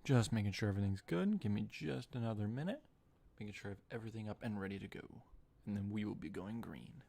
Just making sure everything's good. Give me just another minute. Making sure I have everything up and ready to go. And then we will be going green.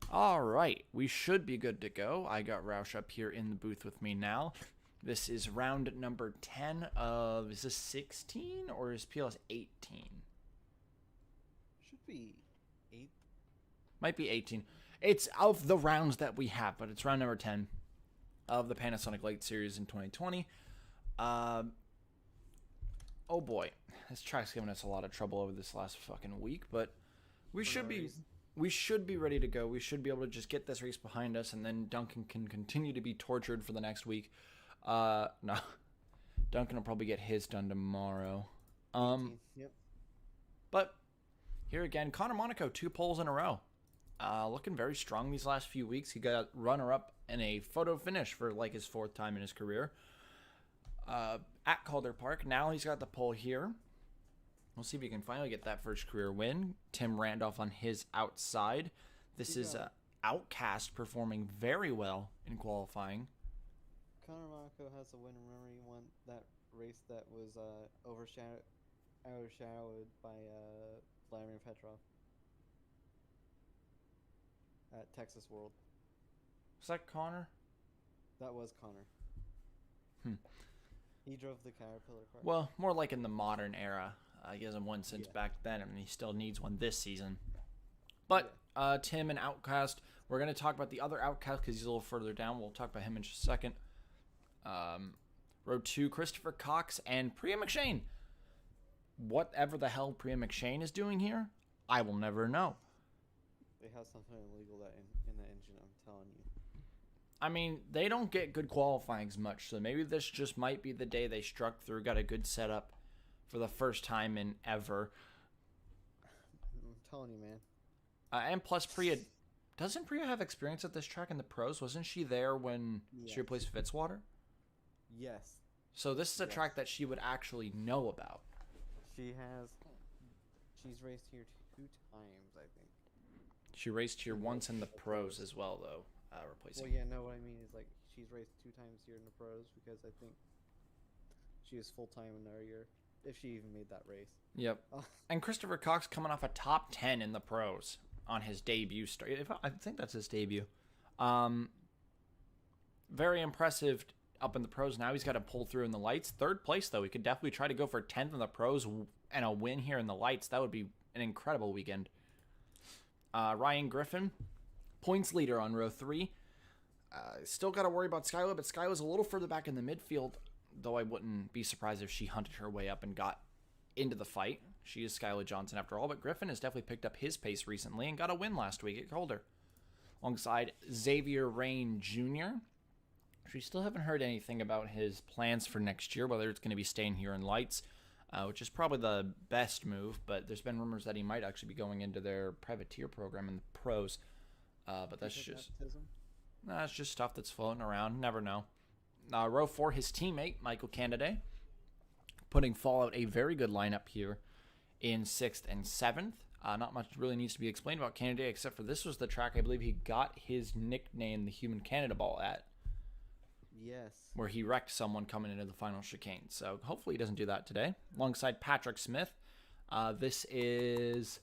All right, we should be good to go. I got Roush up here in the booth with me now. This is round number 10 of, is this 16 or is PLS 18? Should be 8. Might be 18. It's of the rounds that we have, but it's round number 10 of the Panasonic Light Series in 2020. Oh boy, this track's given us a lot of trouble over this last fucking week, but we should be ready to go. We should be able to just get this race behind us, and then Duncan can continue to be tortured for the next week. No, Duncan will probably get his done tomorrow. 18. Yep. But here again, Connor Monaco, 2 poles in a row. looking very strong these last few weeks. He got runner-up in a photo finish for like his 4th time in his career at Calder Park. Now he's got the pole here. We'll see if he can finally get that first career win. Tim Randolph on his outside. This is Outcast performing very well in qualifying. Connor Monaco has a win. Remember, he won that race that was overshadowed by Vladimir Petrov at Texas World. Was that Connor? That was Connor. He drove the Caterpillar car. Well, more like in the modern era. He hasn't won since back then, and he still needs one this season. But Tim and Outcast, we're going to talk about the other Outcast because he's a little further down. We'll talk about him in just a second. Row 2, Christopher Cox and Priya McShane. Whatever the hell Priya McShane is doing here, I will never know. They have something illegal in the engine, I'm telling you. I mean, they don't get good qualifyings much, so maybe this just might be the day they struck through, got a good setup for the first time in ever. I'm telling you, man. And plus, doesn't Priya have experience at this track in the pros? Wasn't she there when she replaced Fitzwater? Yes. So this is a track that she would actually know about. She's raced here 2 times, I think. She raced here once in the pros as well, though. Replacing. Well, yeah, no, what I mean is, like, she's raced 2 times here in the pros because I think she was full-time in our year, if she even made that race. Yep. And Christopher Cox coming off a top 10 in the pros on his debut. I think that's his debut. Very impressive up in the pros. Now he's got to pull through in the lights. 3rd place, though. He could definitely try to go for 10th in the pros and a win here in the lights. That would be an incredible weekend. Ryan Griffin, points leader on row 3. Still got to worry about Skylar, but Skylar's a little further back in the midfield, though I wouldn't be surprised if she hunted her way up and got into the fight. She is Skylar Johnson after all, but Griffin has definitely picked up his pace recently and got a win last week at Calder. Alongside Xavier Rain Jr. We still haven't heard anything about his plans for next year, whether it's going to be staying here in lights, which is probably the best move, but there's been rumors that he might actually be going into their privateer program in the pros. But that's just stuff that's floating around. Never know. Row 4, his teammate, Michael Candide, putting Fallout a very good lineup here in 6th and 7th. Not much really needs to be explained about Candide, except for this was the track I believe he got his nickname, the Human Canada Ball, at. Yes. Where he wrecked someone coming into the final chicane. So hopefully he doesn't do that today. Alongside Patrick Smith. This is...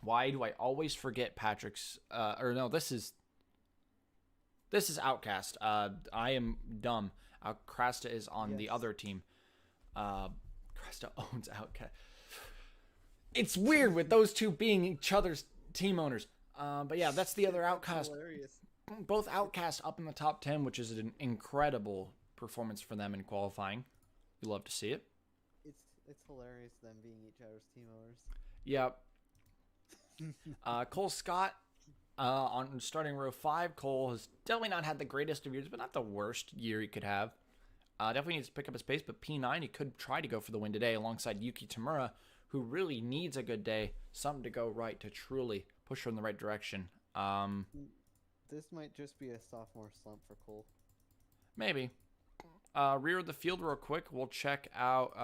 Why do I always forget Patrick's... this is Outcast. I am dumb. Krasta is on the other team. Krasta owns Outcast. It's weird with those two being each other's team owners. But yeah, that's the other Outcast. Hilarious. Both Outcasts up in the top 10, which is an incredible performance for them in qualifying. You love to see it. It's hilarious them being each other's team owners. Yep. Cole Scott on starting row 5. Cole has definitely not had the greatest of years, but not the worst year he could have. Definitely needs to pick up his pace, but P9, he could try to go for the win today alongside Yuki Tamura, who really needs a good day, something to go right to truly push her in the right direction. This might just be a sophomore slump for Cole. Maybe. Rear of the field real quick. We'll check out...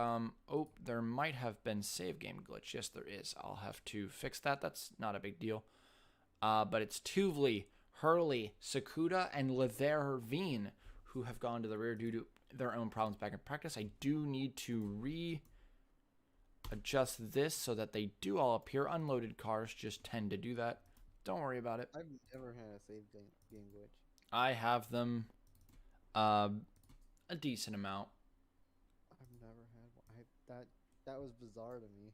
there might have been save game glitch. Yes, there is. I'll have to fix that. That's not a big deal. But it's Tuvli, Hurley, Sakuda, and Leverveen who have gone to the rear due to their own problems back in practice. I do need to readjust this so that they do all appear. Unloaded cars just tend to do that. Don't worry about it. I've never had a save game glitch. I have them a decent amount. I've never had one. That was bizarre to me.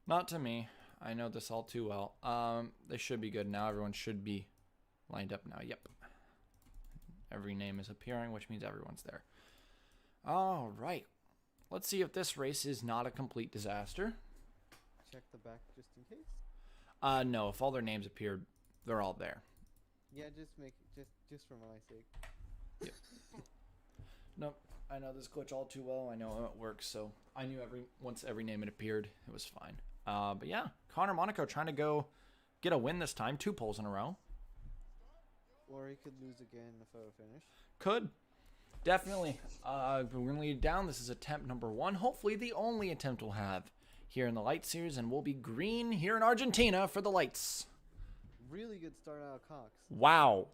Not to me. I know this all too well. They should be good now. Everyone should be lined up now. Yep. Every name is appearing, which means everyone's there. All right. Let's see if this race is not a complete disaster. Check the back just in case. No, if all their names appeared, they're all there. Yeah, just for my sake. Yep. Nope. I know this glitch all too well. I know how it works, so I knew once every name had appeared, it was fine. But yeah, Connor Monaco trying to go get a win this time. 2 poles in a row. Or he could lose again in the photo finish. Could. Definitely. We're going to lead down. This is attempt number 1. Hopefully the only attempt we'll have here in the light series. And we'll be green here in Argentina for the lights. Really good start out of Cox. Wow.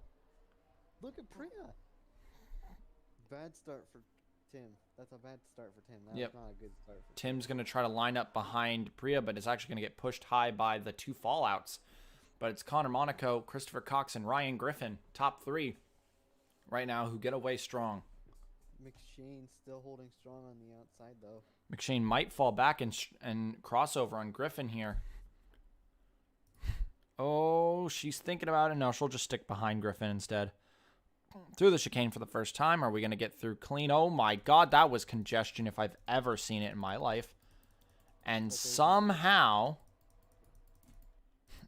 Look at Priya. Bad start for Tim. That's a bad start for Tim. That's not a good start for Tim. Tim's going to try to line up behind Priya, but is actually going to get pushed high by the 2 fallouts. But it's Connor Monaco, Christopher Cox, and Ryan Griffin, top 3 right now, who get away strong. McShane still holding strong on the outside, though. McShane might fall back and crossover on Griffin here. Oh, she's thinking about it. No, she'll just stick behind Griffin instead. Through the chicane for the first time. Are we going to get through clean? Oh my God, that was congestion if I've ever seen it in my life. And somehow,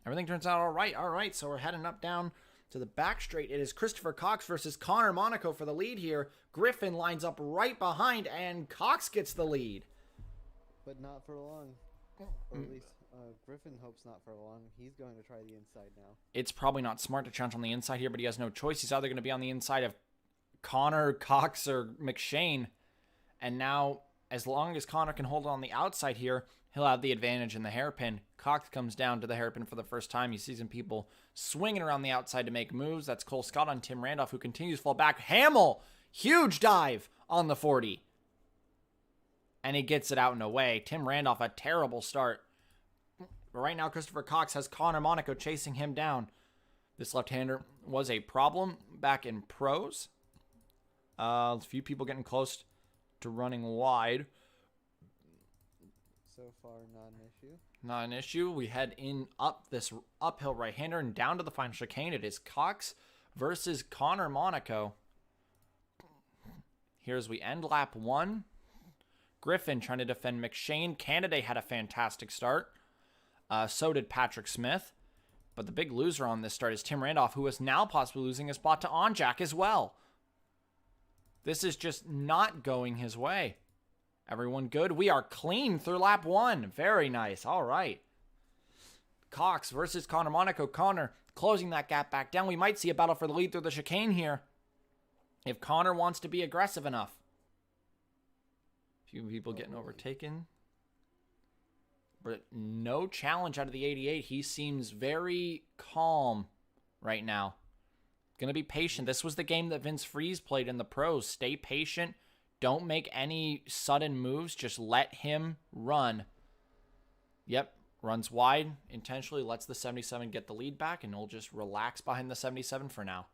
everything turns out all right. All right, so we're heading up down to the back straight. It is Christopher Cox versus Connor Monaco for the lead here. Griffin lines up right behind, and Cox gets the lead. But not for long. Or at least Griffin hopes not for long. He's going to try the inside now. It's probably not smart to challenge on the inside here, but he has no choice. He's either going to be on the inside of Connor, Cox, or McShane. And now, as long as Connor can hold it on the outside here, he'll have the advantage in the hairpin. Cox comes down to the hairpin for the first time. He sees some people swinging around the outside to make moves. That's Cole Scott on Tim Randolph, who continues to fall back. Hamill, huge dive on the 40. And he gets it out and away. Tim Randolph, a terrible start. But right now, Christopher Cox has Connor Monaco chasing him down. This left-hander was a problem back in pros. A few people getting close to running wide. So far, not an issue. Not an issue. We head in up this uphill right-hander and down to the final chicane. It is Cox versus Connor Monaco. Here as we end lap 1. Griffin trying to defend McShane. Canada had a fantastic start. So did Patrick Smith. But the big loser on this start is Tim Randolph, who is now possibly losing his spot to Onjack as well. This is just not going his way. Everyone good? We are clean through lap 1. Very nice. All right. Cox versus Connor Monaco. Connor closing that gap back down. We might see a battle for the lead through the chicane here, if Connor wants to be aggressive enough. A few people getting overtaken. But no challenge out of the 88. He seems very calm right now. Going to be patient. This was the game that Vince Freeze played in the pros. Stay patient. Don't make any sudden moves. Just let him run. Yep. Runs wide. Intentionally lets the 77 get the lead back. And he'll just relax behind the 77 for now.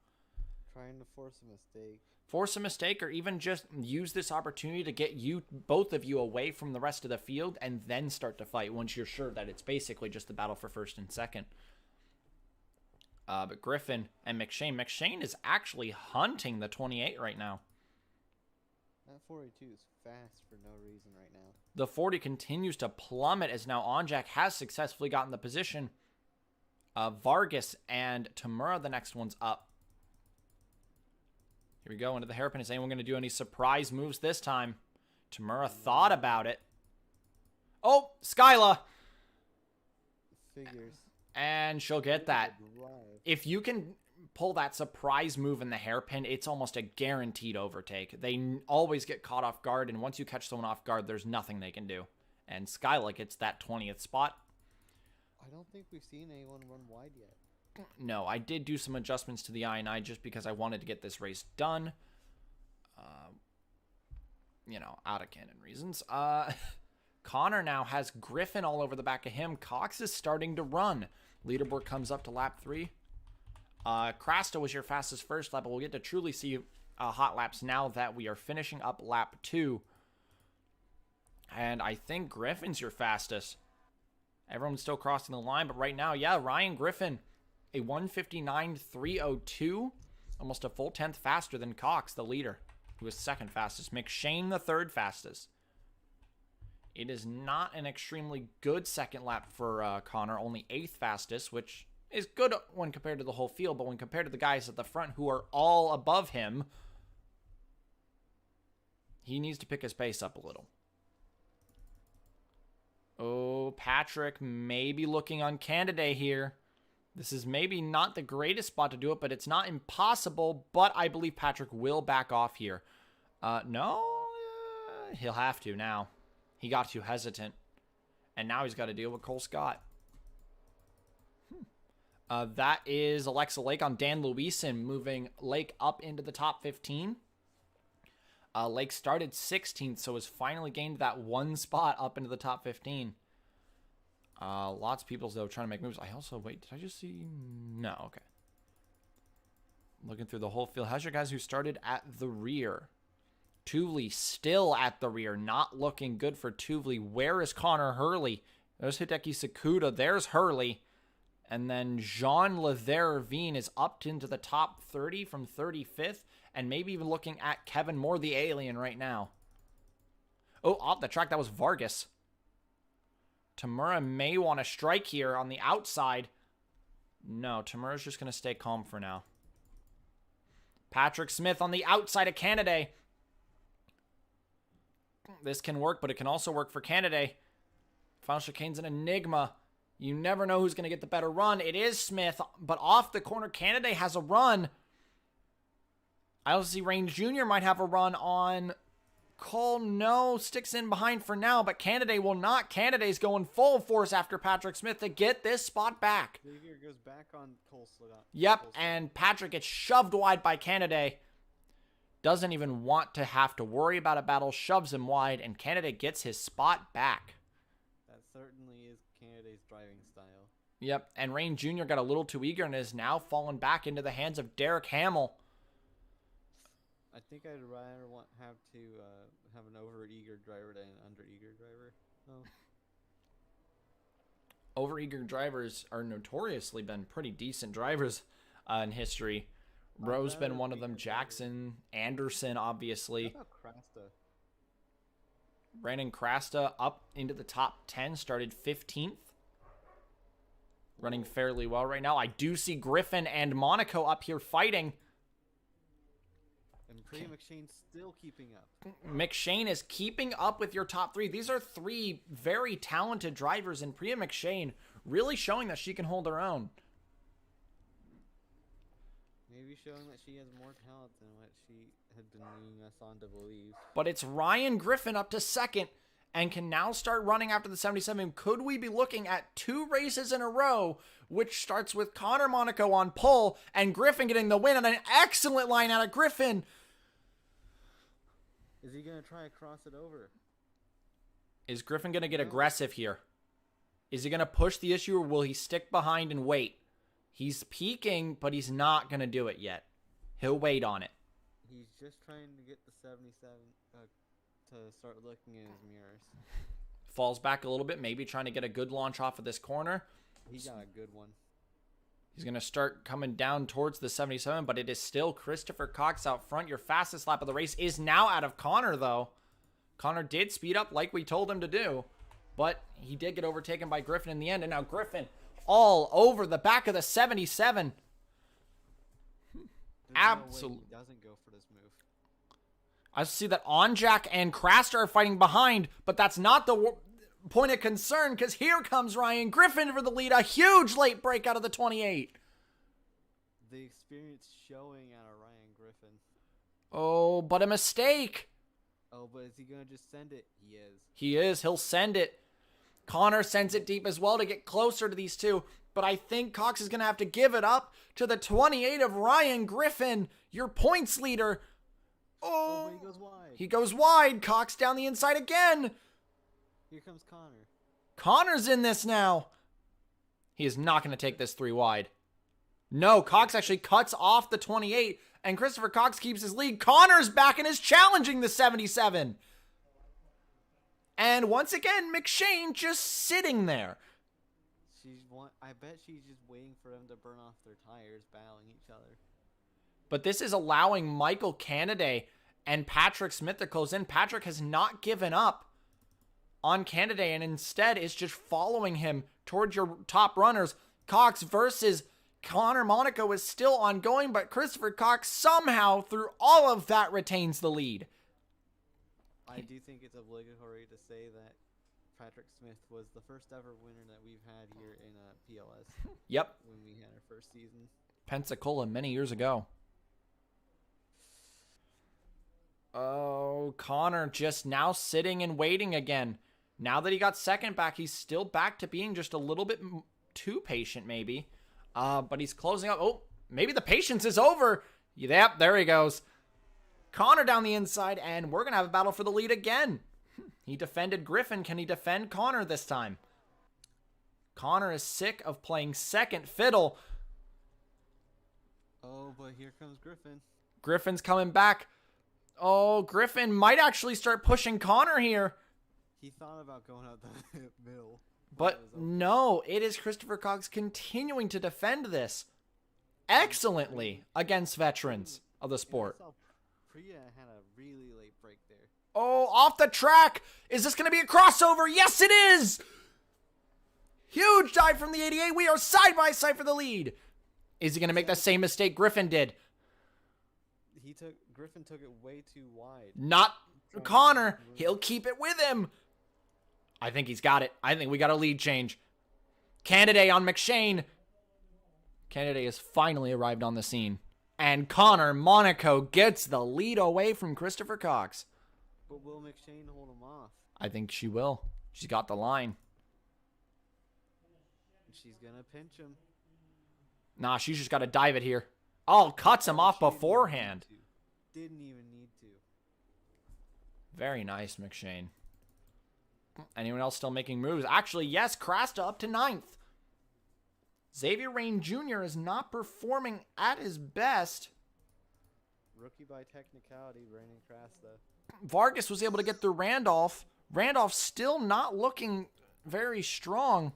Trying to force a mistake. Force a mistake, or even just use this opportunity to get both of you away from the rest of the field and then start to fight once you're sure that it's basically just the battle for first and second. But Griffin and McShane. McShane is actually hunting the 28 right now. That 42 is fast for no reason right now. The 40 continues to plummet as now Onjack has successfully gotten the position. Vargas and Tamura, the next one's up. Here we go into the hairpin. Is anyone going to do any surprise moves this time? Tamura thought about it. Oh, Skyla. Figures. And she'll get that. If you can pull that surprise move in the hairpin, it's almost a guaranteed overtake. They always get caught off guard, and once you catch someone off guard, there's nothing they can do. And Skyla gets that 20th spot. I don't think we've seen anyone run wide yet. No, I did do some adjustments to the I&I just because I wanted to get this race done. Out of canon reasons. Connor now has Griffin all over the back of him. Cox is starting to run. Leaderboard comes up to lap 3. Krasta was your fastest first lap, but we'll get to truly see hot laps now that we are finishing up lap 2. And I think Griffin's your fastest. Everyone's still crossing the line, but right now, yeah, Ryan Griffin, a 1:59.302, almost a full 10th faster than Cox, the leader, who is second fastest. McShane, the third fastest. It is not an extremely good second lap for Connor, only 8th fastest, which is good when compared to the whole field, but when compared to the guys at the front who are all above him, he needs to pick his pace up a little. Oh, Patrick may be looking on Canada here. This is maybe not the greatest spot to do it, but it's not impossible. But I believe Patrick will back off here. No, he'll have to now. He got too hesitant. And now he's got to deal with Cole Scott. That is Alexa Lake on Dan Luisen, moving Lake up into the top 15. Lake started 16th, so has finally gained that one spot up into the top 15. Lots of people, though, trying to make moves. I also, wait, did I just see? No, okay. Looking through the whole field. How's your guys who started at the rear? Tuvely still at the rear. Not looking good for Tuvely. Where is Connor Hurley? There's Hideki Sakuda. There's Hurley. And then Jean Levervine is up into the top 30 from 35th. And maybe even looking at Kevin Moore, the alien, right now. Oh, off the track, that was Vargas. Tamura may want to strike here on the outside. No, Tamura's just going to stay calm for now. Patrick Smith on the outside of Canada. This can work, but it can also work for Canada. Final Chicane's an enigma. You never know who's going to get the better run. It is Smith, but off the corner, Canada has a run. I also see Rain Jr. might have a run on Cole. No, sticks in behind for now, but Canada will not. Canada's going full force after Patrick Smith to get this spot back. Xavier goes back on Cole Slidot. Yep, and Patrick gets shoved wide by Canada. Doesn't even want to have to worry about a battle, shoves him wide, and Canada gets his spot back. That certainly is Canada's driving style. Yep, and Rain Jr. got a little too eager and is now fallen back into the hands of Derek Hamill. I think I'd rather have an over-eager driver than an under-eager driver. Oh. Over-eager drivers are notoriously been pretty decent drivers in history. Rowe's been one of them. Jackson, Anderson, obviously. How about Krasta? Brandon Krasta up into the top 10, started 15th. Running fairly well right now. I do see Griffin and Monaco up here fighting. And Priya McShane's still keeping up. McShane is keeping up with your top three. These are three very talented drivers, and Priya McShane really showing that she can hold her own. Maybe showing that she has more talent than what she had been leading us on to believe. But it's Ryan Griffin up to second and can now start running after the 77. Could we be looking at two races in a row, which starts with Connor Monaco on pole and Griffin getting the win, and an excellent line out of Griffin. Is he going to try to cross it over? Is Griffin going to get aggressive here? Is he going to push the issue, or will he stick behind and wait? He's peaking, but he's not going to do it yet. He'll wait on it. He's just trying to get the 77 to start looking in his mirrors. Falls back a little bit, maybe trying to get a good launch off of this corner. He got a good one. He's going to start coming down towards the 77, but it is still Christopher Cox out front. Your fastest lap of the race is now out of Connor, though. Connor did speed up like we told him to do, but he did get overtaken by Griffin in the end, and now Griffin all over the back of the 77. Absolutely. He doesn't go for this move. I see that Onjak and Craster are fighting behind, but that's not the point of concern, because here comes Ryan Griffin for the lead. A huge late break out of the 28. The experience showing out of Ryan Griffin. Oh, but a mistake. Oh, but is he going to just send it? He is. He is. He'll send it. Connor sends it deep as well to get closer to these two, but I think Cox is going to have to give it up to the 28 of Ryan Griffin, your points leader. Oh, but he goes wide. He goes wide. Cox down the inside again. Here comes Connor. Connor's in this now. He is not going to take this 3 wide. No, Cox actually cuts off the 28, and Christopher Cox keeps his lead. Connor's back and is challenging the 77. And once again, McShane just sitting there. I bet she's just waiting for them to burn off their tires, battling each other. But this is allowing Michael Canada and Patrick Smith to close in. Patrick has not given up on Canada and instead is just following him towards your top runners. Cox versus Connor Monaco is still ongoing, but Christopher Cox somehow, through all of that, retains the lead. I do think it's obligatory to say that Patrick Smith was the first ever winner that we've had here in PLS. Yep. When we had our first season. Pensacola many years ago. Oh, Connor just now sitting and waiting again. Now that he got second back, he's still back to being just a little bit too patient, maybe. But he's closing up. Oh, maybe the patience is over. Yep, there he goes. Connor down the inside, and we're going to have a battle for the lead again. He defended Griffin. Can he defend Connor this time? Connor is sick of playing second fiddle. Oh, but here comes Griffin. Griffin's coming back. Oh, Griffin might actually start pushing Connor here. He thought about going out the middle. But no, it is Christopher Cox continuing to defend this excellently against veterans of the sport. Priya had a really late break there. Oh, off the track. Is this going to be a crossover? Yes, it is. Huge dive from the 88. We are side by side for the lead. Is he going to make the same mistake Griffin did? Griffin took it way too wide. Not Connor. He'll keep it with him. I think he's got it. I think we got a lead change. Candidate on McShane. Candidate has finally arrived on the scene. And Connor Monaco gets the lead away from Christopher Cox. But will McShane hold him off? I think she will. She's got the line. She's going to pinch him. Nah, she's just got to dive it here. Oh, cuts him off beforehand. Didn't even need to. Very nice, McShane. Anyone else still making moves? Actually, yes, Krasta up to 9th. Xavier Rain Jr. is not performing at his best. Rookie by technicality, Brandon Krasta. Vargas was able to get through Randolph. Randolph still not looking very strong.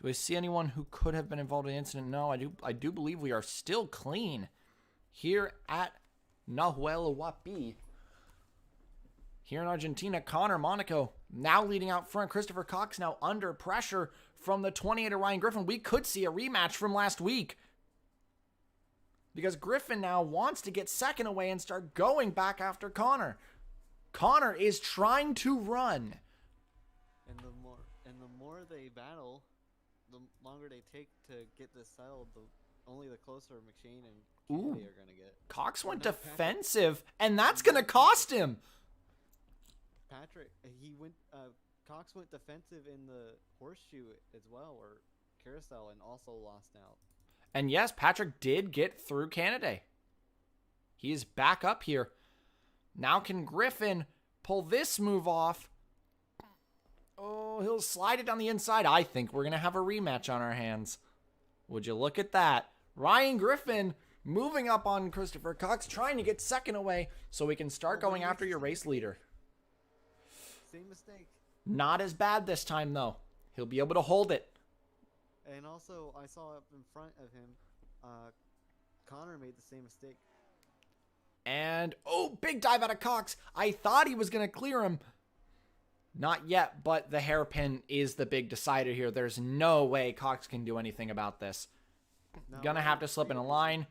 Do I see anyone who could have been involved in the incident? No, I do believe we are still clean here at Nahuel Huapi. Here in Argentina, Connor Monaco now leading out front. Christopher Cox now under pressure from the 28 of Ryan Griffin. We could see a rematch from last week, because Griffin now wants to get second away and start going back after Connor. Connor is trying to run. And the more they battle, the longer they take to get this settled, only the closer McShane and Kennedy are going to get. Cox went defensive, and that's going to cost him. Cox went defensive in the horseshoe as well, or carousel, and also lost out. And yes, Patrick did get through Canada. He is back up here. Now can Griffin pull this move off? Oh, he'll slide it down the inside. I think we're going to have a rematch on our hands. Would you look at that? Ryan Griffin moving up on Christopher Cox, trying to get second away so we can start going after your race leader. Same mistake. Not as bad this time, though. He'll be able to hold it. And also, I saw up in front of him, Connor made the same mistake. And, oh, big dive out of Cox. I thought he was going to clear him. Not yet, but the hairpin is the big decider here. There's no way Cox can do anything about this. Gonna have to slip in a line,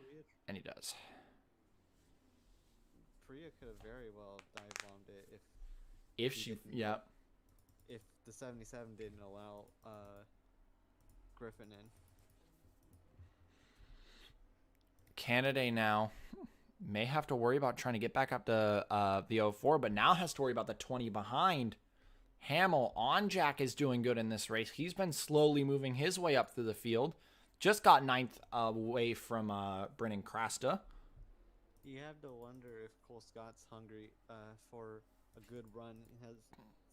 and he does. Priya could have very well dive bombed it yeah. If the 77 didn't allow Griffin in. Canada now may have to worry about trying to get back up to the 04, but now has to worry about the 20 behind. Hamill on Jack is doing good in this race. He's been slowly moving his way up through the field. Just got 9th away from Brennan Krasta. You have to wonder if Cole Scott's hungry for a good run.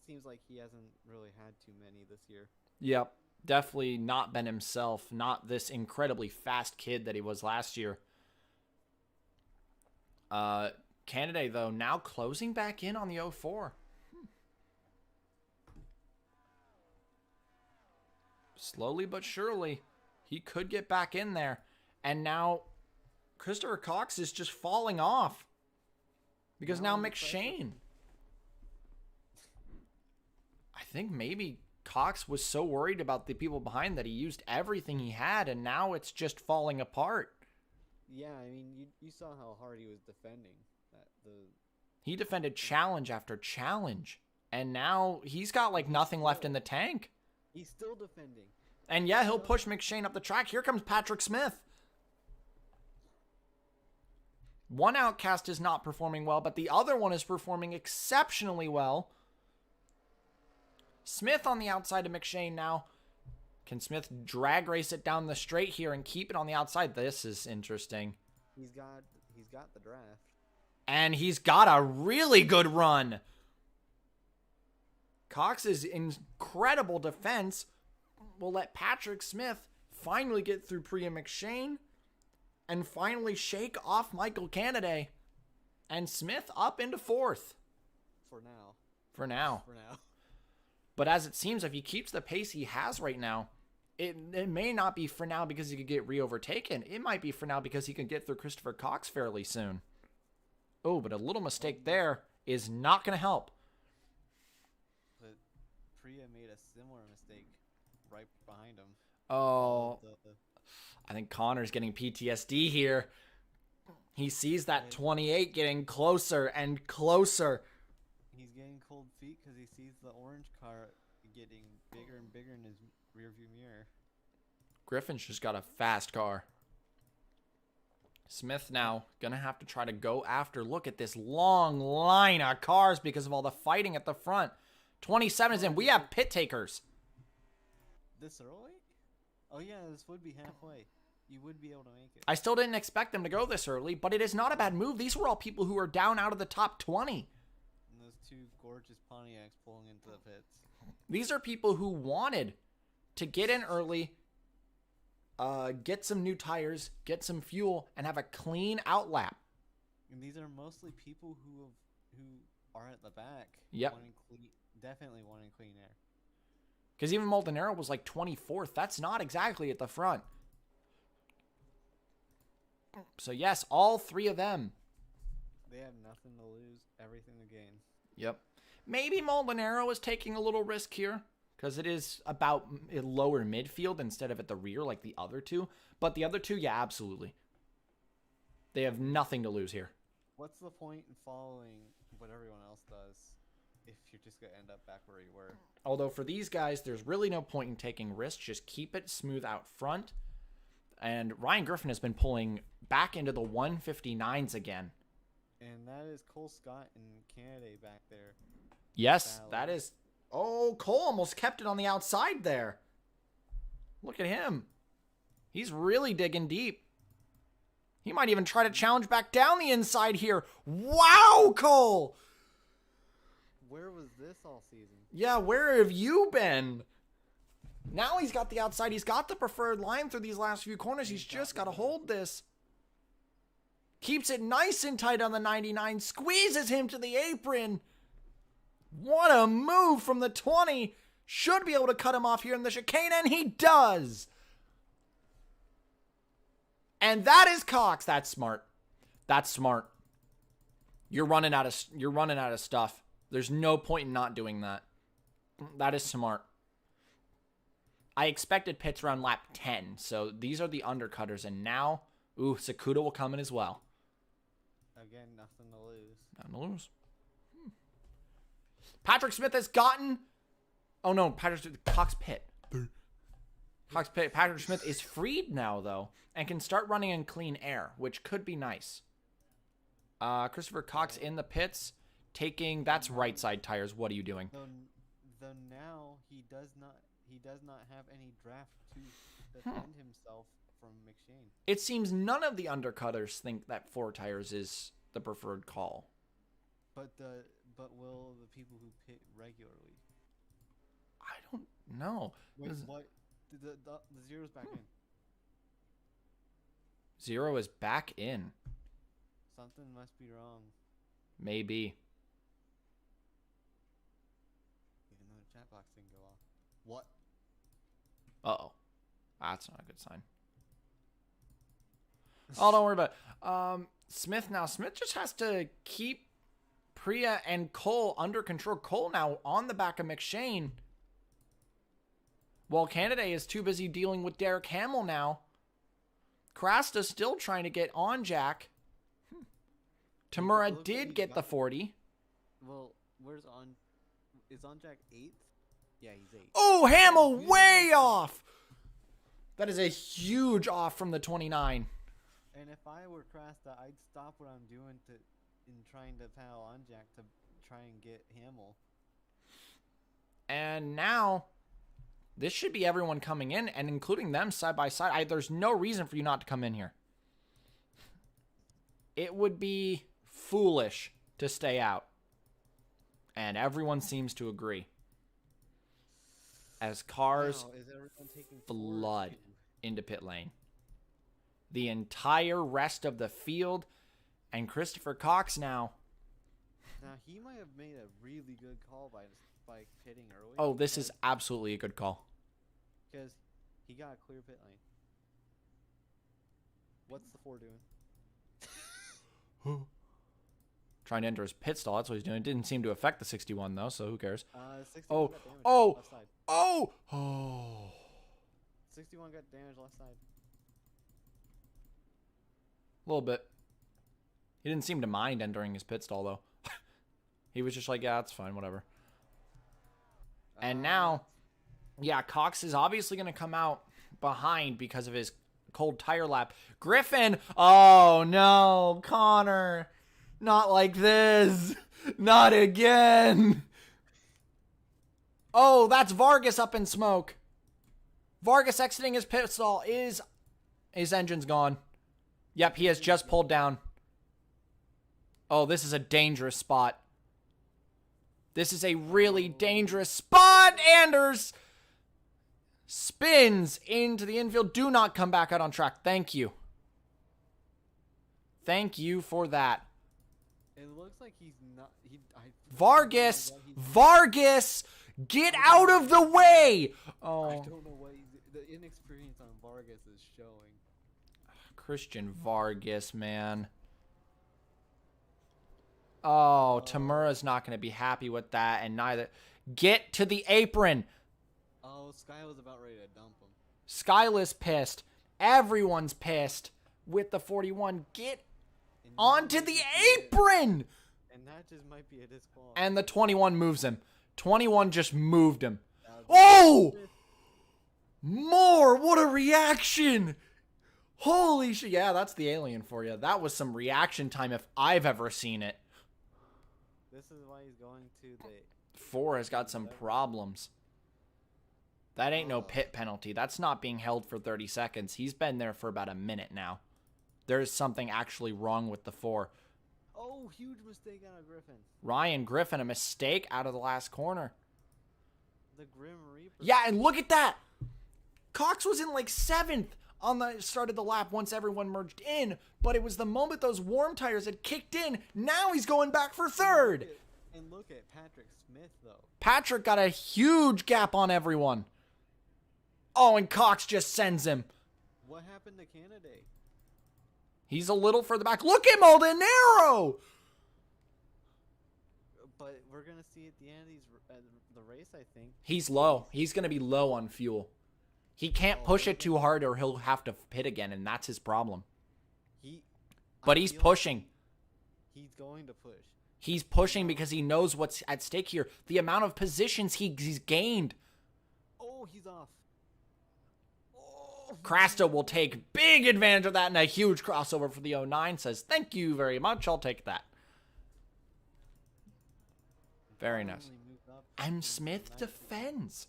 Seems like he hasn't really had too many this year. Yep, definitely not been himself. Not this incredibly fast kid that he was last year. Canada, though, now closing back in on the 04. Slowly but surely, he could get back in there. And now Christopher Cox is just falling off. Because now McShane. I think maybe Cox was so worried about the people behind that he used everything he had, and now it's just falling apart. Yeah, I mean, you saw how hard he was defending. He defended challenge after challenge. And now he's got like nothing left in the tank. He's still defending. And yeah, he'll push McShane up the track. Here comes Patrick Smith. One Outcast is not performing well, but the other one is performing exceptionally well. Smith on the outside of McShane now. Can Smith drag race it down the straight here and keep it on the outside? This is interesting. He's got the draft. And he's got a really good run. Cox's incredible defense will let Patrick Smith finally get through Priya McShane and finally shake off Michael Canaday. And Smith up into fourth. For now. For now. But as it seems, if he keeps the pace he has right now, it may not be for now because he could get re-overtaken. It might be for now because he can get through Christopher Cox fairly soon. Oh, but a little mistake there is not going to help. But Priya made a similar mistake right behind him. Oh, I think Connor's getting PTSD here. He sees that 28 getting closer and closer. He's getting cold feet because he sees the orange car getting bigger and bigger in his rearview mirror. Griffin's just got a fast car. Smith now gonna have to try to go after. Look at this long line of cars because of all the fighting at the front. 27 is in. We have pit takers. This early? Oh yeah, this would be halfway. You would be able to make it. I still didn't expect them to go this early, but it is not a bad move. These were all people who are down out of the top 20. And those two gorgeous Pontiacs pulling into the pits. These are people who wanted to get in early, get some new tires, get some fuel, and have a clean out lap. And these are mostly people who are at the back. Yep. Definitely wanting clean air. Because even Maldonado was like 24th. That's not exactly at the front. So yes, all three of them. They have nothing to lose, everything to gain. Yep. Maybe Maldonado is taking a little risk here because it is about lower midfield instead of at the rear like the other two. But the other two, yeah, absolutely. They have nothing to lose here. What's the point in following what everyone else does if you're just going to end up back where you were? Although for these guys, there's really no point in taking risks. Just keep it smooth out front. And Ryan Griffin has been pulling back into the 159s again. And that is Cole Scott and Canada back there. Yes, that is... Oh, Cole almost kept it on the outside there. Look at him. He's really digging deep. He might even try to challenge back down the inside here. Wow, Cole! Where was this all season? Yeah, where have you been? Now he's got the outside. He's got the preferred line through these last few corners. He's just got to hold this. Keeps it nice and tight on the 99. Squeezes him to the apron. What a move from the 20. Should be able to cut him off here in the chicane, and he does. And that is Cox. That's smart. That's smart. You're running out of stuff. There's no point in not doing that. That is smart. I expected pits around lap 10, so these are the undercutters, and now, Sakuda will come in as well. Again, nothing to lose. Nothing to lose. Patrick Smith has gotten... Oh, no, Cox pit. Cox pit. Patrick Smith is freed now, though, and can start running in clean air, which could be nice. Christopher Cox in the pits, taking... That's right side tires. What are you doing? Though now he does not have any draft to defend himself from McShane. It seems none of the undercutters think that 4 tires is the preferred call. But will the people who pit regularly? I don't know. Wait, what? The zero's back in. Zero is back in. Something must be wrong. Maybe. Even though the chat box didn't go off. What? Uh-oh. That's not a good sign. Oh, don't worry about it. Smith now. Smith just has to keep Priya and Cole under control. Cole now on the back of McShane. While Canada is too busy dealing with Derek Hamill now. Krasta still trying to get on Jack. Tamura did get the 40. Well, where's on Is on Jack 8th? Yeah, he's 8th. Oh, Hamill way off. That is a huge off from the 29. And if I were Krasta, I'd stop what I'm doing in trying to paddle on Jack to try and get Hamill. And now, this should be everyone coming in, and including them side by side. There's no reason for you not to come in here. It would be foolish to stay out. And everyone seems to agree. As cars Is everyone taking flood into pit lane. The entire rest of the field, and Christopher Cox now. Now, he might have made a really good call by pitting early. Oh, this is absolutely a good call. Because he got a clear pit lane. What's the 4 doing? Trying to enter his pit stall. That's what he's doing. It didn't seem to affect the 61, though, so who cares? 61 got damaged oh, left side. oh. 61 got damaged left side. A little bit. He didn't seem to mind entering his pit stall, though. He was just like, yeah, it's fine, whatever. And now, yeah, Cox is obviously going to come out behind because of his cold tire lap. Griffin! Oh, no, Connor. Not like this. Not again. Oh, that's Vargas up in smoke. Vargas exiting his pit stall. His engine's gone. Yep, he has just pulled down. Oh, this is a dangerous spot. This is a really dangerous spot. Anders spins into the infield. Do not come back out on track. Thank you. Thank you for that. It looks like he's not. Vargas! Vargas! Get out of the way! Oh. I don't know what the inexperience on Vargas is showing. Christian Vargas, man. Oh, Tamura's not going to be happy with that, and neither. Get to the apron. Oh, Sky was about ready to dump him. Skyla's pissed. Everyone's pissed with the 41. Get onto the apron. And that just might be a disqualification. And the 21 moves him. 21 just moved him. Oh! More! What a reaction! Holy shit. Yeah, that's the alien for you. That was some reaction time if I've ever seen it. This is why he's going to the... 4 has got some problems. That ain't no pit penalty. That's not being held for 30 seconds. He's been there for about a minute now. There's something actually wrong with the 4. Oh, huge mistake out of Griffin. Ryan Griffin, a mistake out of the last corner. The Grim Reaper. Yeah, and look at that. Cox was in like 7th on the start of the lap once everyone merged in, but it was the moment those warm tires had kicked in. Now he's going back for 3rd. And look at Patrick Smith, though. Patrick got a huge gap on everyone. Oh, and Cox just sends him. What happened to Canada? He's a little further back. Look at Molinaro! But we're going to see at the end of the race, I think. He's low. He's going to be low on fuel. He can't push it too hard or he'll have to pit again, and that's his problem. But he's pushing. He's going to push. He's pushing because he knows what's at stake here. The amount of positions he's gained. Oh, he's off. Krasta will take big advantage of that, and a huge crossover for the 09 says, thank you very much, I'll take that. Very nice. And Smith defends.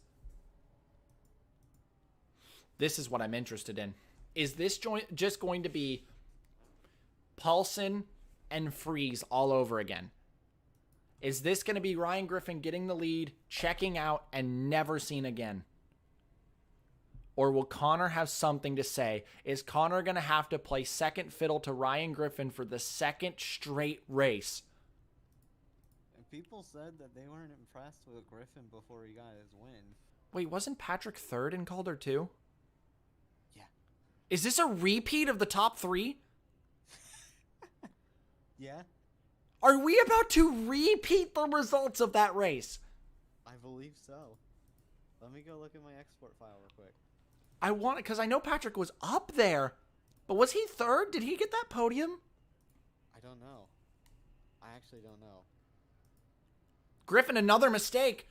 This is what I'm interested in. Is this just going to be Paulson and Freeze all over again? Is this going to be Ryan Griffin getting the lead, checking out, and never seen again? Or will Connor have something to say? Is Connor going to have to play second fiddle to Ryan Griffin for the 2nd straight race? And people said that they weren't impressed with Griffin before he got his win. Wait, wasn't Patrick 3rd in Calder too? Yeah. Is this a repeat of the top 3? Yeah. Are we about to repeat the results of that race? I believe so. Let me go look at my export file real quick. I want it because I know Patrick was up there. But was he 3rd? Did he get that podium? I don't know. I actually don't know. Griffin, another mistake.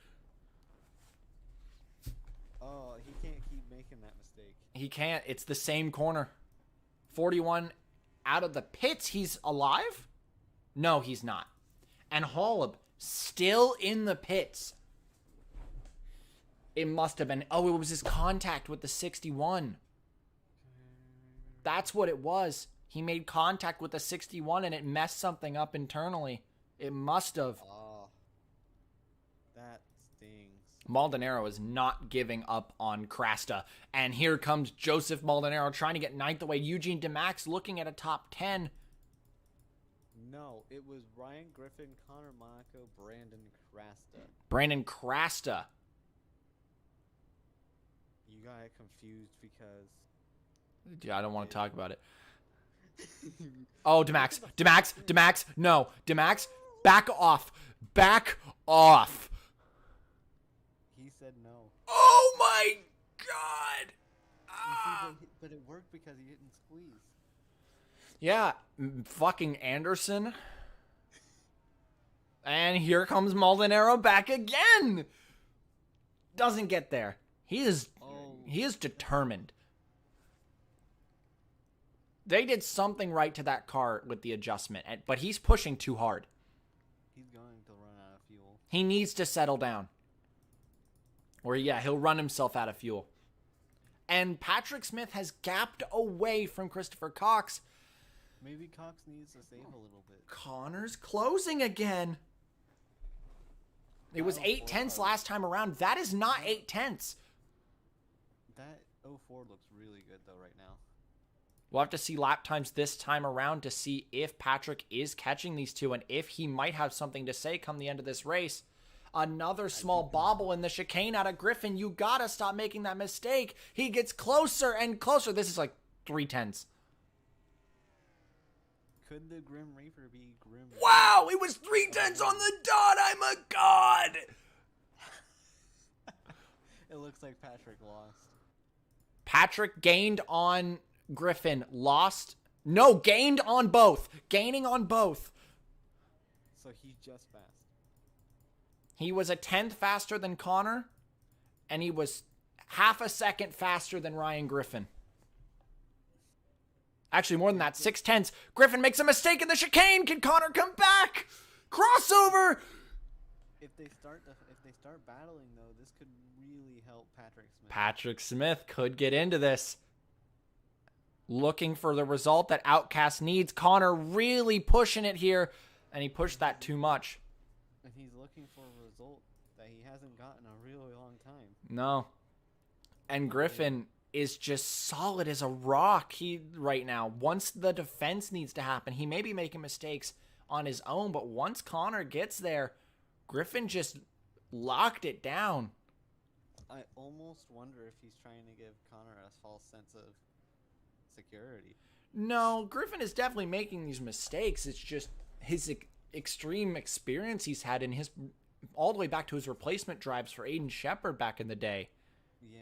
Oh, he can't keep making that mistake. He can't. It's the same corner. 41 out of the pits. He's alive? No, he's not. And Holub still in the pits. It must have been. Oh, it was his contact with the 61. That's what it was. He made contact with the 61 and it messed something up internally. It must have. Oh, that stings. Maldonado is not giving up on Crasta. And here comes Joseph Maldonado trying to get ninth away. Eugene DeMax looking at a top 10. No, it was Ryan Griffin, Connor Monaco, Brandon Crasta. Brandon Crasta. You got it confused because... Yeah, I don't want to talk about it. Oh, DeMax. No, DeMax, back off. Back off. He said no. Oh, my God. But it worked because he didn't squeeze. Yeah, fucking Anderson. And here comes Maldonado back again. Doesn't get there. He is determined. They did something right to that car with the adjustment, but he's pushing too hard. He's going to run out of fuel. He needs to settle down. Or yeah, he'll run himself out of fuel. And Patrick Smith has gapped away from Christopher Cox. Maybe Cox needs to save a little bit. Connor's closing again. It was 8/10 last time around. That is not 8/10. That 04 looks really good though right now. We'll have to see lap times this time around to see if Patrick is catching these two and if he might have something to say come the end of this race. Another small bobble in the chicane out of Griffin. You gotta stop making that mistake. He gets closer and closer. This is like 3/10. Could the Grim Reaper be Grim Reaper? Wow, it was 3/10 on the dot. I'm a god. It looks like Patrick lost. Patrick gained on Griffin, lost. No, gained on both. Gaining on both. So he just passed. He was a 10th faster than Connor, and he was half a second faster than Ryan Griffin. Actually, more than that, 6/10. Griffin makes a mistake in the chicane. Can Connor come back? Crossover. If they start battling though, this could really help Patrick Smith. Patrick Smith could get into this. Looking for the result that Outcast needs. Connor really pushing it here, and he pushed that too much. And he's looking for a result that he hasn't gotten a really long time. No. And Griffin is just solid as a rock right now. Once the defense needs to happen, he may be making mistakes on his own, but once Connor gets there, Griffin just locked it down. I almost wonder if he's trying to give Connor a false sense of security. No, Griffin is definitely making these mistakes. It's just his extreme experience he's had in his all the way back to his replacement drives for Aiden Shepard back in the day. Yeah.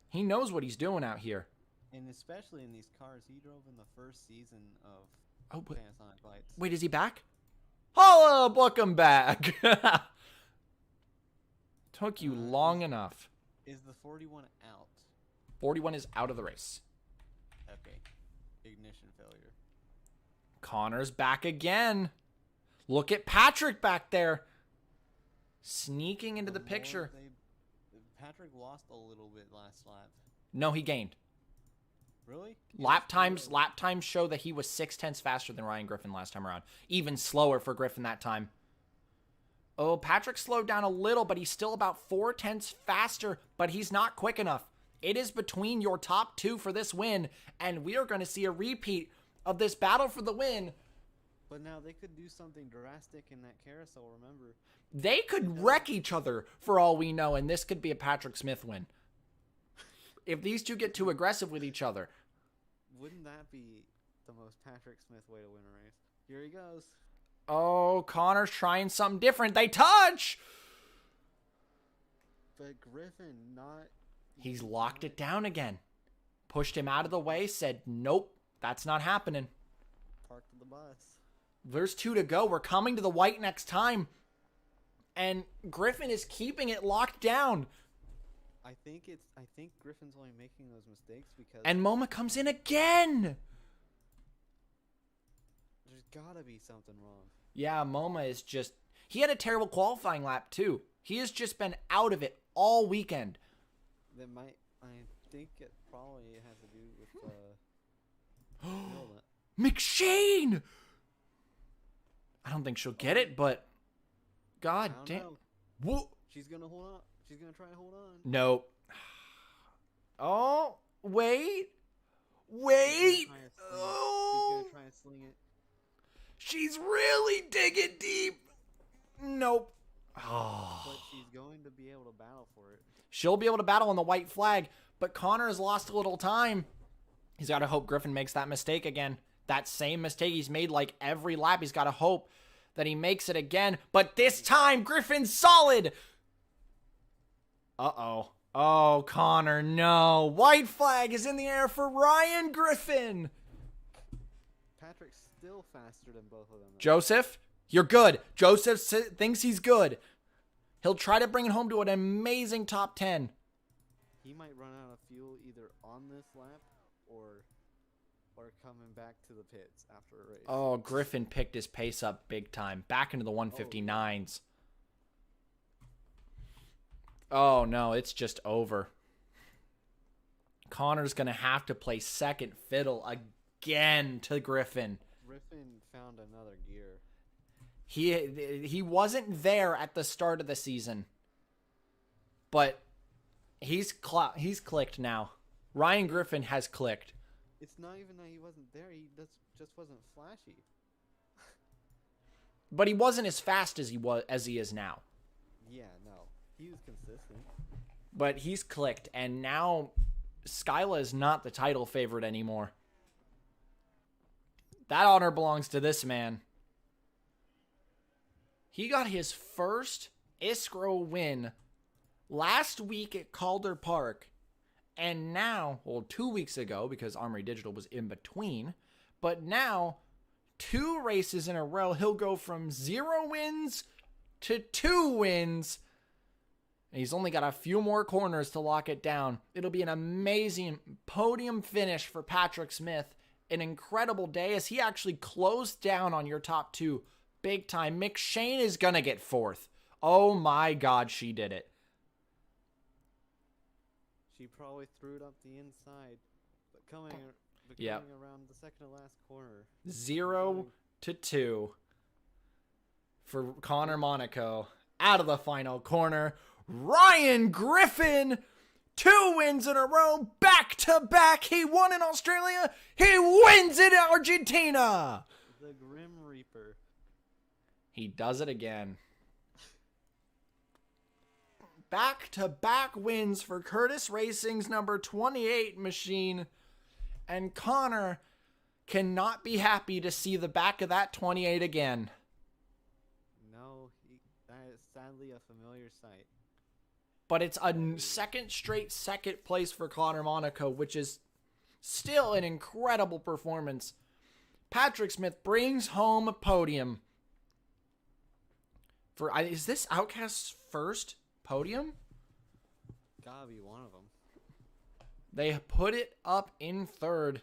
He knows what he's doing out here. And especially in these cars, he drove in the first season of Panasonic lights. Wait, is he back? Holla, welcome back. Took you long enough. Is the 41 out? 41 is out of the race. Okay. Ignition failure. Connor's back again. Look at Patrick back there. Sneaking into the picture. Patrick lost a little bit last lap. No, he gained. Really? Lap times show that he was 6/10 faster than Ryan Griffin last time around. Even slower for Griffin that time. Oh, Patrick slowed down a little, but he's still about 4/10 faster, but he's not quick enough. It is between your top two for this win, and we are going to see a repeat of this battle for the win. But now they could do something drastic in that carousel, remember? They could wreck each other for all we know, and this could be a Patrick Smith win. If these two get too aggressive with each other. Wouldn't that be the most Patrick Smith way to win a race? Here he goes. Oh, Connor's trying something different. They touch! But Griffin not... He's locked it down again. Pushed him out of the way, said, nope, that's not happening. Parked the bus. There's 2 to go. We're coming to the white next time. and Griffin is keeping it locked down. I think Griffin's only making those mistakes because. And MoMA comes in again. There's gotta be something wrong. Yeah, MoMA is just. He had a terrible qualifying lap too. He has just been out of it all weekend. I think it probably has to do with McShane! I don't think she'll get it, but God damn. Whoa. She's gonna hold on. She's gonna try to hold on. Nope. Oh, wait. She's gonna try and sling it. She's really digging deep. Nope. Oh. But she's going to be able to battle for it. She'll be able to battle on the white flag, but Connor has lost a little time. He's got to hope Griffin makes that mistake again. That same mistake he's made like every lap. He's got to hope that he makes it again. But this time, Griffin's solid. Uh-oh. Oh, Connor, no. White flag is in the air for Ryan Griffin. Patrick's still faster than both of them. Joseph, you're good. Joseph thinks he's good. He'll try to bring it home to an amazing top 10. He might run out of fuel either on this lap or coming back to the pits after a race. Oh, Griffin picked his pace up big time. Back into the 159s. Oh, no, it's just over. Connor's going to have to play second fiddle again to Griffin. Griffin found another gear. He wasn't there at the start of the season. But he's clicked now. Ryan Griffin has clicked. It's not even that he wasn't there. He just wasn't flashy. But he wasn't as fast as he is now. Yeah, no. He was consistent. But he's clicked, and now Skyla is not the title favorite anymore. That honor belongs to this man. He got his first ISCRO win last week at Calder Park. And now, 2 weeks ago, because Armory Digital was in between, but now, 2 races in a row, he'll go from 0 wins to 2 wins. And he's only got a few more corners to lock it down. It'll be an amazing podium finish for Patrick Smith. An incredible day as he actually closed down on your top 2 big time. McShane is going to get 4th. Oh my God, she did it. She probably threw it up the inside, but coming around the second to last corner. 0 to 2 for Connor Monaco. Out of the final corner, Ryan Griffin, 2 wins in a row, back to back. He won in Australia. He wins in Argentina. The Grim Reaper. He does it again. Back-to-back wins for Curtis Racing's number 28 machine. And Connor cannot be happy to see the back of that 28 again. No, that is sadly a familiar sight. But it's a second place for Connor Monaco, which is still an incredible performance. Patrick Smith brings home a podium. Is this Outcast's first podium? Gotta be one of them. They put it up in 3rd.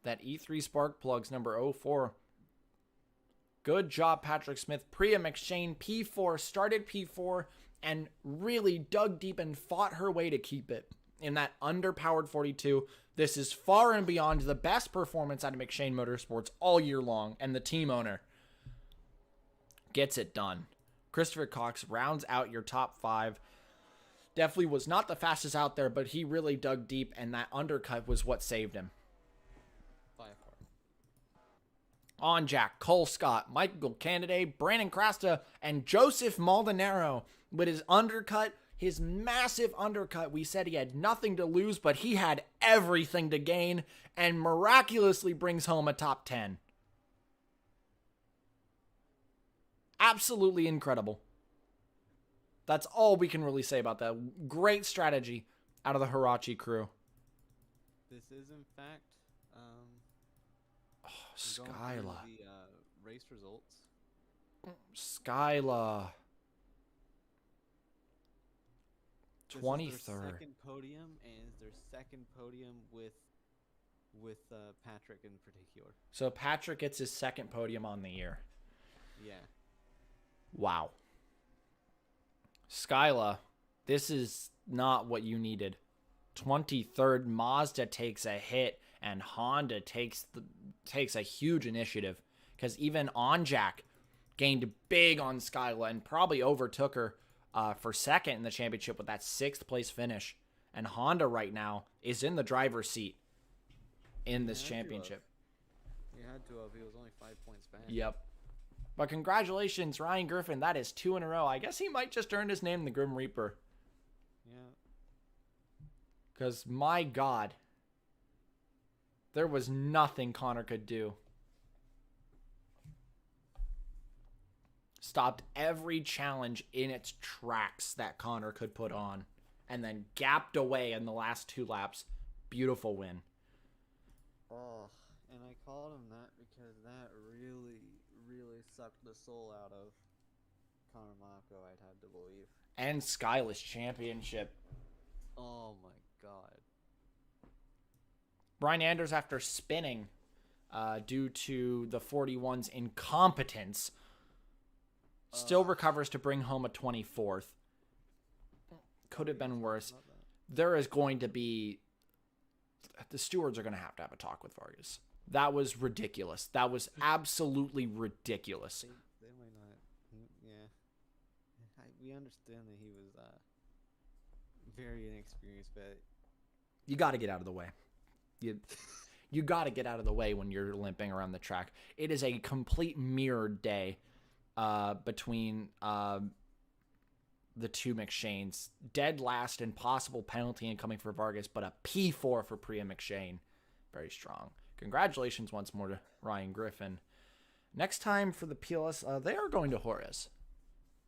That E3 Spark Plugs number 04. Good job, Patrick Smith. Priya McShane, P4, started P4 and really dug deep and fought her way to keep it in that underpowered 42. This is far and beyond the best performance out of McShane Motorsports all year long, and the team owner gets it done. Christopher Cox rounds out your top 5. Definitely was not the fastest out there, but he really dug deep, and that undercut was what saved him. By far. On Jack, Cole Scott, Michael Candidate, Brandon Crasta, and Joseph Maldonado with his undercut, his massive undercut. We said he had nothing to lose, but he had everything to gain, and miraculously brings home a top 10. Absolutely incredible. That's all we can really say about that. Great strategy out of the Hirachi crew. This is, in fact, Skyla. The race results. Skyla. This is their 23rd. second podium, and it's their second podium with Patrick in particular. So Patrick gets his second podium on the year. Yeah. Wow. Skyla, this is not what you needed. 23rd, Mazda takes a hit, and Honda takes a huge initiative, because even Onjak gained big on Skyla and probably overtook her for second in the championship with that 6th place finish. And Honda right now is in the driver's seat in this championship. He had to have. He was only 5 points back. Yep. But congratulations, Ryan Griffin. That is 2 in a row. I guess he might just earn his name, the Grim Reaper. Yeah. Because, my God, there was nothing Connor could do. Stopped every challenge in its tracks that Connor could put on. And then gapped away in the last 2 laps. Beautiful win. Oh, and I called him that because that really, really sucked the soul out of Connor Mako, I'd have to believe. And Skyla's championship. Oh my God. Brian Anders, after spinning due to the 41's incompetence, still recovers to bring home a 24th. Could have been worse. There is going to be... The stewards are going to have a talk with Vargas. That was ridiculous. That was absolutely ridiculous. They might not... Yeah. We understand that he was very inexperienced, but... You got to get out of the way. You got to get out of the way when you're limping around the track. It is a complete mirrored day between the two McShanes. Dead last and possible penalty incoming for Vargas, but a P4 for Priya McShane. Very strong. Congratulations once more to Ryan Griffin. Next time for the PLS, they are going to Juarez,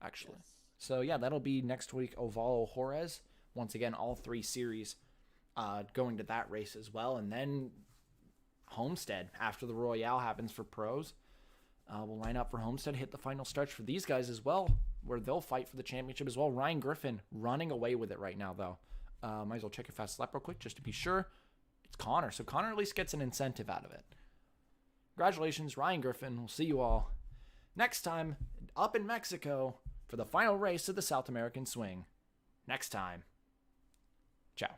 actually. Yes. So, yeah, that'll be next week, Ovalo Juarez. Once again, all 3 series going to that race as well. And then Homestead, after the Royale happens for pros. We'll line up for Homestead, hit the final stretch for these guys as well, where they'll fight for the championship as well. Ryan Griffin running away with it right now, though. Might as well check your fast lap real quick just to be sure. It's Connor, so Connor at least gets an incentive out of it. Congratulations, Ryan Griffin. We'll see you all next time up in Mexico for the final race of the South American Swing. Next time. Ciao.